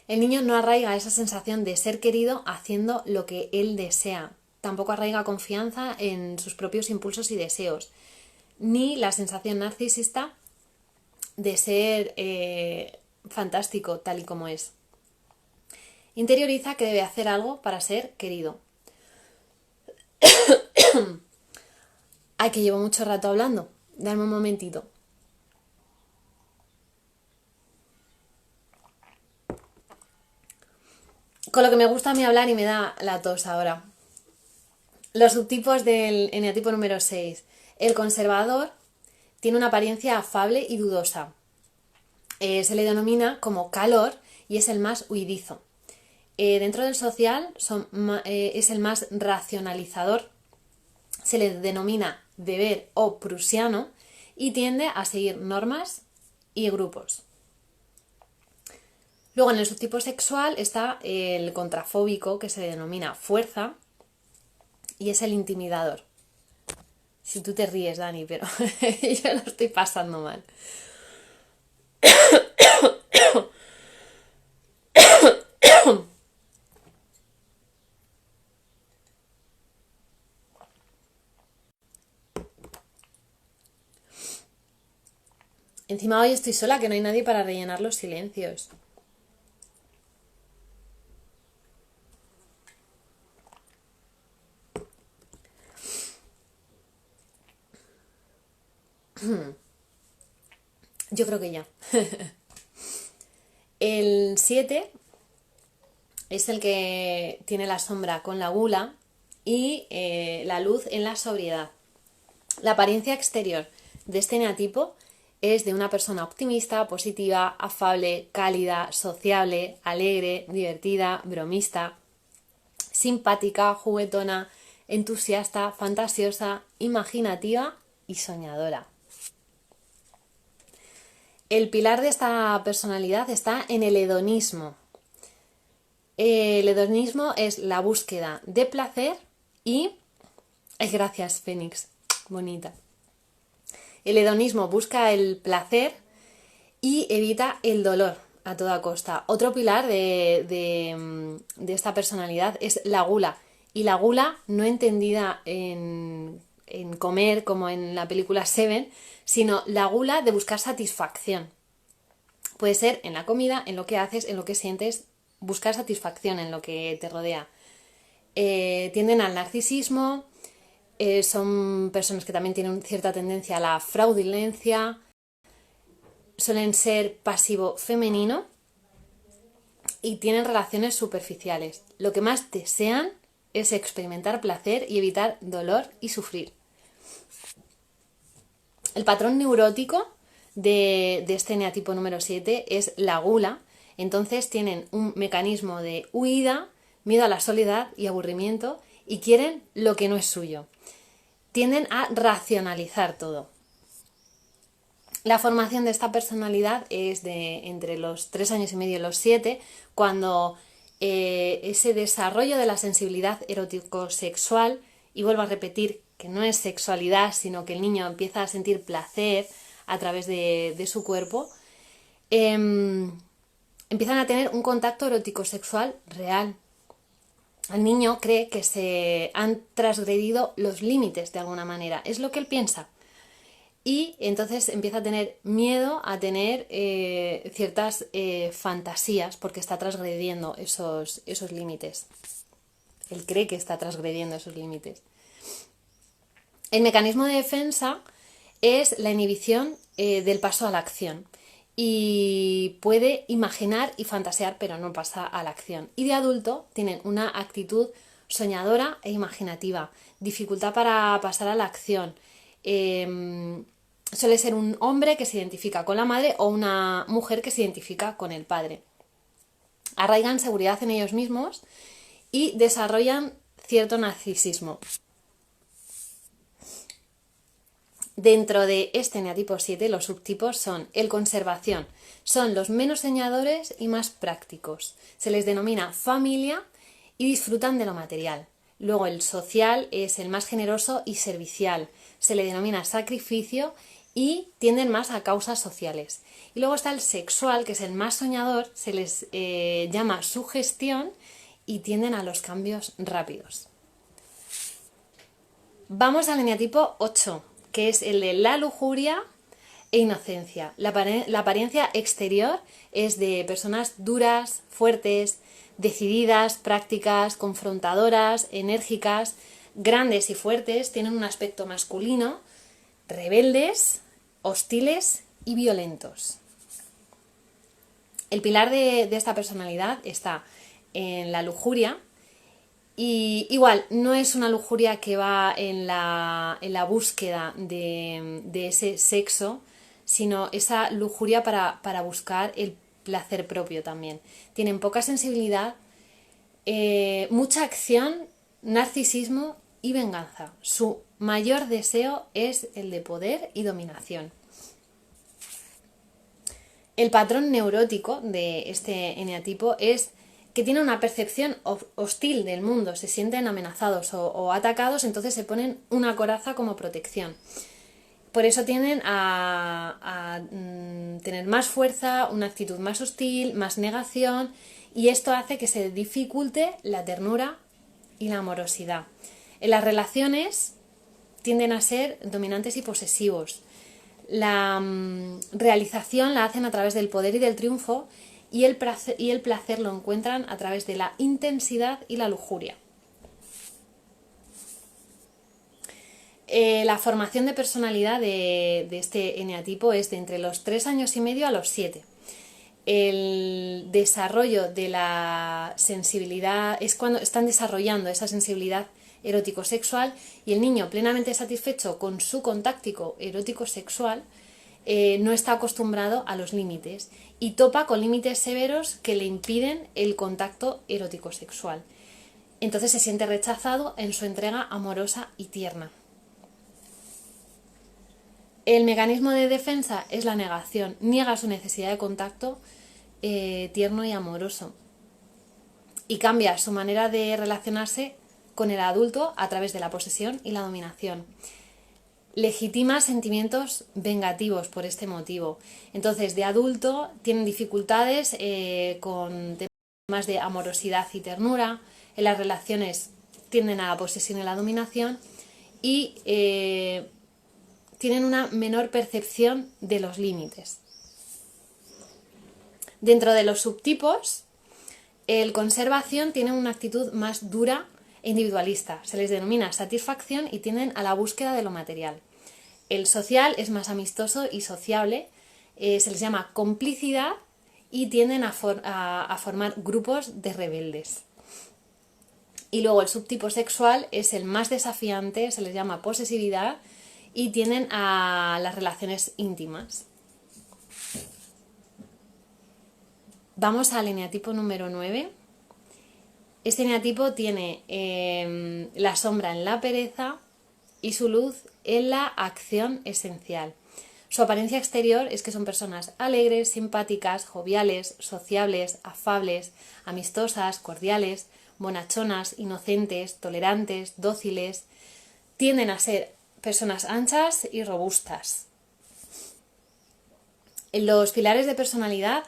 El niño no arraiga esa sensación de ser querido haciendo lo que él desea. Tampoco arraiga confianza en sus propios impulsos y deseos. Ni la sensación narcisista de ser fantástico tal y como es. Interioriza que debe hacer algo para ser querido. Ay, que llevo mucho rato hablando. Dame un momentito. Con lo que me gusta a mí hablar y me da la tos ahora. Los subtipos del eneatipo número 6. El conservador tiene una apariencia afable y dudosa. Se le denomina como calor y es el más huidizo. Dentro del social es el más racionalizador. Se le denomina deber o prusiano y tiende a seguir normas y grupos. Luego en el subtipo sexual está el contrafóbico, que se denomina fuerza, y es el intimidador. Si tú te ríes, Dani, pero yo lo estoy pasando mal. Encima hoy estoy sola, que no hay nadie para rellenar los silencios. Yo creo que ya. El 7 es el que tiene la sombra con la gula y la luz en la sobriedad. La apariencia exterior de este eneatipo es de una persona optimista, positiva, afable, cálida, sociable, alegre, divertida, bromista, simpática, juguetona, entusiasta, fantasiosa, imaginativa y soñadora. El pilar de esta personalidad está en el hedonismo. El hedonismo es la búsqueda de placer y... gracias, Fénix. Bonita. El hedonismo busca el placer y evita el dolor a toda costa. Otro pilar de esta personalidad es la gula. Y la gula no entendida en comer como en la película Seven, sino la gula de buscar satisfacción. Puede ser en la comida, en lo que haces, en lo que sientes, buscar satisfacción en lo que te rodea. Tienden al narcisismo, son personas que también tienen cierta tendencia a la fraudulencia, suelen ser pasivo femenino y tienen relaciones superficiales. Lo que más desean es experimentar placer y evitar dolor y sufrir. El patrón neurótico de este eneatipo número 7 es la gula. Entonces tienen un mecanismo de huida, miedo a la soledad y aburrimiento y quieren lo que no es suyo. Tienden a racionalizar todo. La formación de esta personalidad es de entre los 3 años y medio y los 7, cuando ese desarrollo de la sensibilidad erótico-sexual, y vuelvo a repetir que no es sexualidad, sino que el niño empieza a sentir placer a través de su cuerpo, empiezan a tener un contacto erótico-sexual real. El niño cree que se han transgredido los límites de alguna manera, es lo que él piensa. Y entonces empieza a tener miedo a tener ciertas fantasías porque está transgrediendo esos límites. Él cree que está transgrediendo esos límites. El mecanismo de defensa es la inhibición del paso a la acción. Y puede imaginar y fantasear, pero no pasa a la acción. Y de adulto tienen una actitud soñadora e imaginativa, dificultad para pasar a la acción. Suele ser un hombre que se identifica con la madre o una mujer que se identifica con el padre. Arraigan seguridad en ellos mismos y desarrollan cierto narcisismo. Dentro de este eneatipo 7, los subtipos son el conservación, son los menos soñadores y más prácticos. Se les denomina familia y disfrutan de lo material. Luego el social es el más generoso y servicial. Se le denomina sacrificio y tienden más a causas sociales. Y luego está el sexual, que es el más soñador, se les llama sugestión y tienden a los cambios rápidos. Vamos al eneatipo 8, que es el de la lujuria e inocencia. La apariencia exterior es de personas duras, fuertes, decididas, prácticas, confrontadoras, enérgicas, grandes y fuertes, tienen un aspecto masculino, rebeldes, hostiles y violentos. El pilar de esta personalidad está en la lujuria. Y igual, no es una lujuria que va en la búsqueda de ese sexo, sino esa lujuria para buscar el placer propio también. Tienen poca sensibilidad, mucha acción, narcisismo y venganza. Su mayor deseo es el de poder y dominación. El patrón neurótico de este eneatipo es que tienen una percepción hostil del mundo, se sienten amenazados o atacados, entonces se ponen una coraza como protección. Por eso tienden a tener más fuerza, una actitud más hostil, más negación, y esto hace que se dificulte la ternura y la amorosidad. En las relaciones tienden a ser dominantes y posesivos. La realización la hacen a través del poder y del triunfo, y el placer lo encuentran a través de la intensidad y la lujuria. La formación de personalidad de este eneatipo es de entre los 3 años y medio a los 7. El desarrollo de la sensibilidad es cuando están desarrollando esa sensibilidad erótico-sexual, y el niño plenamente satisfecho con su contacto erótico-sexual no está acostumbrado a los límites y topa con límites severos que le impiden el contacto erótico-sexual. Entonces se siente rechazado en su entrega amorosa y tierna. El mecanismo de defensa es la negación, niega su necesidad de contacto tierno y amoroso y cambia su manera de relacionarse con el adulto a través de la posesión y la dominación. legitima sentimientos vengativos por este motivo. Entonces, de adulto tienen dificultades con temas de amorosidad y ternura, en las relaciones tienden a la posesión y la dominación y tienen una menor percepción de los límites. Dentro de los subtipos, el conservación tiene una actitud más dura e individualista. Se les denomina satisfacción y tienden a la búsqueda de lo material. El social es más amistoso y sociable, se les llama complicidad y tienden a formar grupos de rebeldes. Y luego el subtipo sexual es el más desafiante, se les llama posesividad y tienden a las relaciones íntimas. Vamos al eneatipo número 9. Este eneatipo tiene la sombra en la pereza y su luz en la acción esencial. Su apariencia exterior es que son personas alegres, simpáticas, joviales, sociables, afables, amistosas, cordiales, bonachonas, inocentes, tolerantes, dóciles. Tienden a ser personas anchas y robustas. Los pilares de personalidad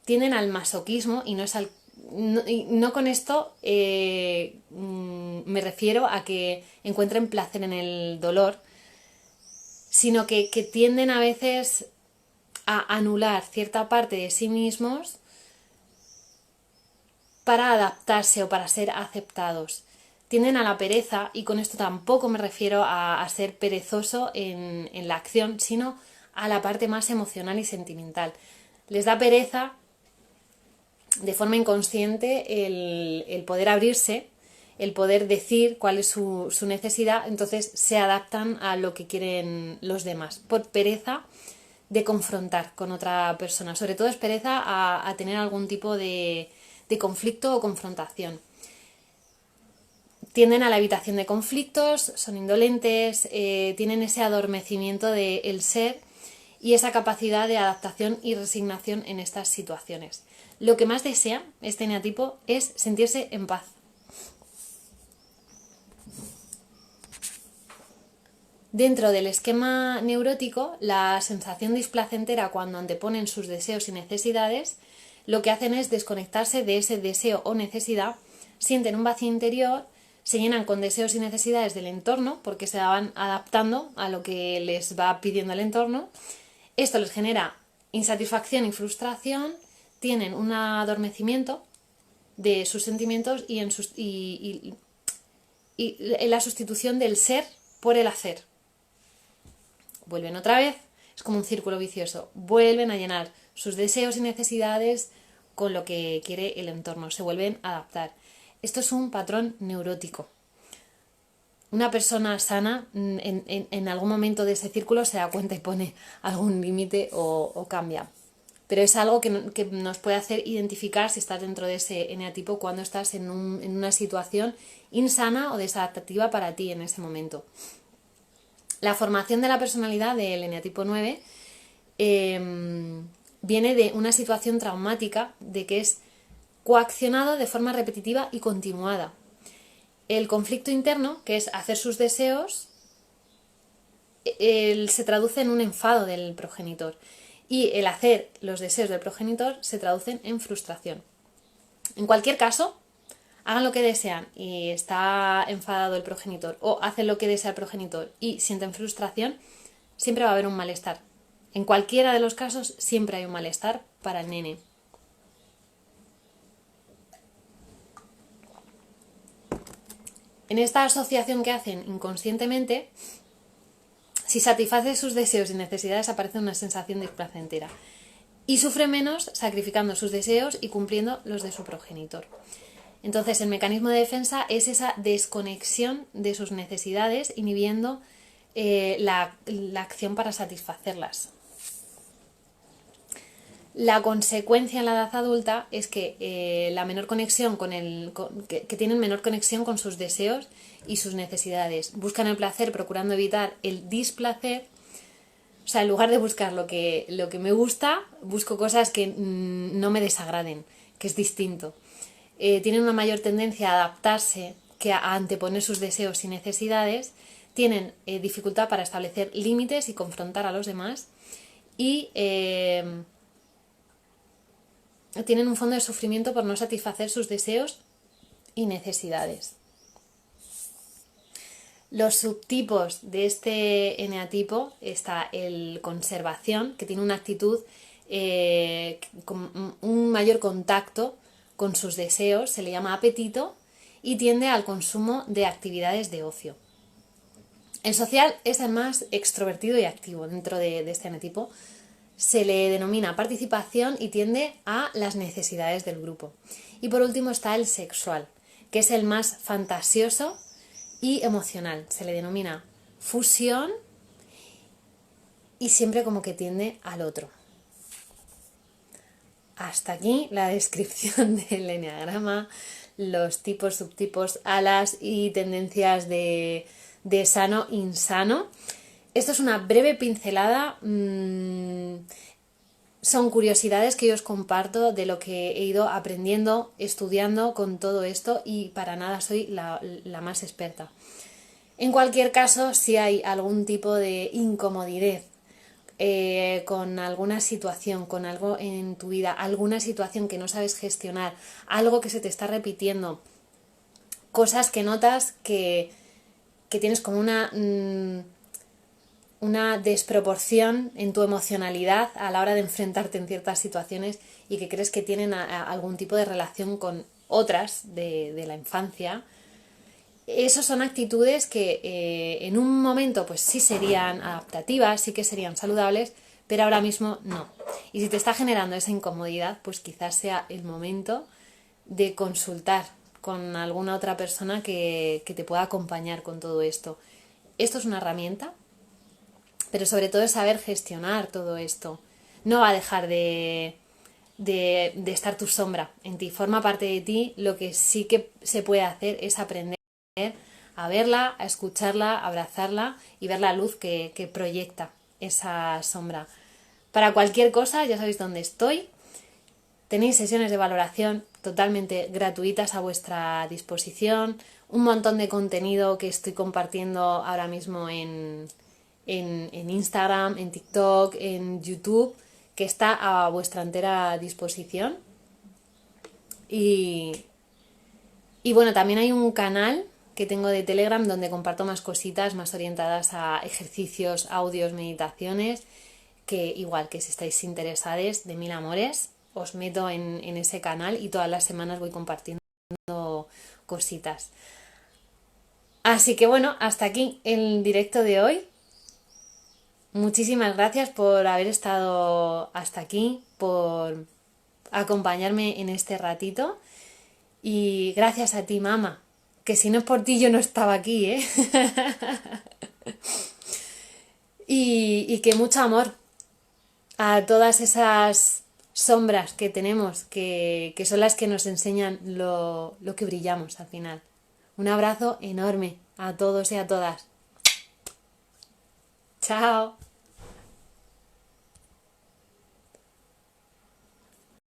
tienden al masoquismo y no con esto me refiero a que encuentren placer en el dolor, sino que tienden a veces a anular cierta parte de sí mismos para adaptarse o para ser aceptados. Tienden a la pereza y con esto tampoco me refiero a ser perezoso en la acción, sino a la parte más emocional y sentimental. Les da pereza de forma inconsciente el poder abrirse, el poder decir cuál es su necesidad, entonces se adaptan a lo que quieren los demás, por pereza de confrontar con otra persona. Sobre todo es pereza a tener algún tipo de conflicto o confrontación. Tienden a la evitación de conflictos, son indolentes, tienen ese adormecimiento del ser y esa capacidad de adaptación y resignación en estas situaciones. Lo que más desea este eneatipo es sentirse en paz. Dentro del esquema neurótico, la sensación displacentera cuando anteponen sus deseos y necesidades, lo que hacen es desconectarse de ese deseo o necesidad, sienten un vacío interior, se llenan con deseos y necesidades del entorno porque se van adaptando a lo que les va pidiendo el entorno. Esto les genera insatisfacción y frustración, tienen un adormecimiento de sus sentimientos y en la sustitución del ser por el hacer. Vuelven otra vez, es como un círculo vicioso, vuelven a llenar sus deseos y necesidades con lo que quiere el entorno, se vuelven a adaptar. Esto es un patrón neurótico. Una persona sana en algún momento de ese círculo se da cuenta y pone algún límite o cambia. Pero es algo que nos puede hacer identificar si estás dentro de ese eneatipo cuando estás en una situación insana o desadaptativa para ti en ese momento. La formación de la personalidad del eneatipo 9 viene de una situación traumática, de que es coaccionado de forma repetitiva y continuada. El conflicto interno, que es hacer sus deseos, se traduce en un enfado del progenitor. Y el hacer los deseos del progenitor se traducen en frustración. En cualquier caso, hagan lo que desean y está enfadado el progenitor, o hacen lo que desea el progenitor y sienten frustración, siempre va a haber un malestar. En cualquiera de los casos siempre hay un malestar para el nene. En esta asociación que hacen inconscientemente, si satisface sus deseos y necesidades aparece una sensación displacentera y sufre menos sacrificando sus deseos y cumpliendo los de su progenitor. Entonces el mecanismo de defensa es esa desconexión de sus necesidades, inhibiendo la acción para satisfacerlas. La consecuencia en la edad adulta es que la menor conexión que tienen menor conexión con sus deseos y sus necesidades. Buscan el placer procurando evitar el displacer. O sea, en lugar de buscar lo que me gusta, busco cosas que no me desagraden, que es distinto. Tienen una mayor tendencia a adaptarse que a anteponer sus deseos y necesidades. tienen dificultad para establecer límites y confrontar a los demás y tienen un fondo de sufrimiento por no satisfacer sus deseos y necesidades. Los subtipos de este eneatipo está el conservación, que tiene una actitud con un mayor contacto con sus deseos, se le llama apetito, y tiende al consumo de actividades de ocio. El social es el más extrovertido y activo dentro de este eneatipo. Se le denomina participación y tiende a las necesidades del grupo. Y por último está el sexual, que es el más fantasioso y emocional. Se le denomina fusión y siempre como que tiende al otro. Hasta aquí la descripción del eneagrama, los tipos, subtipos, alas y tendencias de sano, insano. Esto es una breve pincelada. Son curiosidades que yo os comparto de lo que he ido aprendiendo, estudiando con todo esto y para nada soy la más experta. En cualquier caso, si hay algún tipo de incomodidad con alguna situación, con algo en tu vida, alguna situación que no sabes gestionar, algo que se te está repitiendo, cosas que notas que tienes como una desproporción en tu emocionalidad a la hora de enfrentarte en ciertas situaciones y que crees que tienen algún tipo de relación con otras de la infancia. Esas son actitudes que en un momento pues sí serían adaptativas, sí que serían saludables, pero ahora mismo no. Y si te está generando esa incomodidad, pues quizás sea el momento de consultar con alguna otra persona que te pueda acompañar con todo esto. Esto es una herramienta, pero sobre todo es saber gestionar todo esto. No va a dejar de estar tu sombra en ti, forma parte de ti. Lo que sí que se puede hacer es aprender a verla, a escucharla, a abrazarla y ver la luz que proyecta esa sombra. Para cualquier cosa, ya sabéis dónde estoy. Tenéis sesiones de valoración totalmente gratuitas a vuestra disposición, un montón de contenido que estoy compartiendo ahora mismo en Instagram, en TikTok, en YouTube, que está a vuestra entera disposición. Y bueno, también hay un canal que tengo de Telegram donde comparto más cositas más orientadas a ejercicios, audios, meditaciones, que igual que si estáis interesados de mil amores, os meto en ese canal y todas las semanas voy compartiendo cositas. Así que bueno, hasta aquí el directo de hoy. Muchísimas gracias por haber estado hasta aquí, por acompañarme en este ratito. Y gracias a ti, mamá, que si no es por ti yo no estaba aquí, ¿eh? y que mucho amor a todas esas sombras que tenemos, que son las que nos enseñan lo que brillamos al final. Un abrazo enorme a todos y a todas. Chao.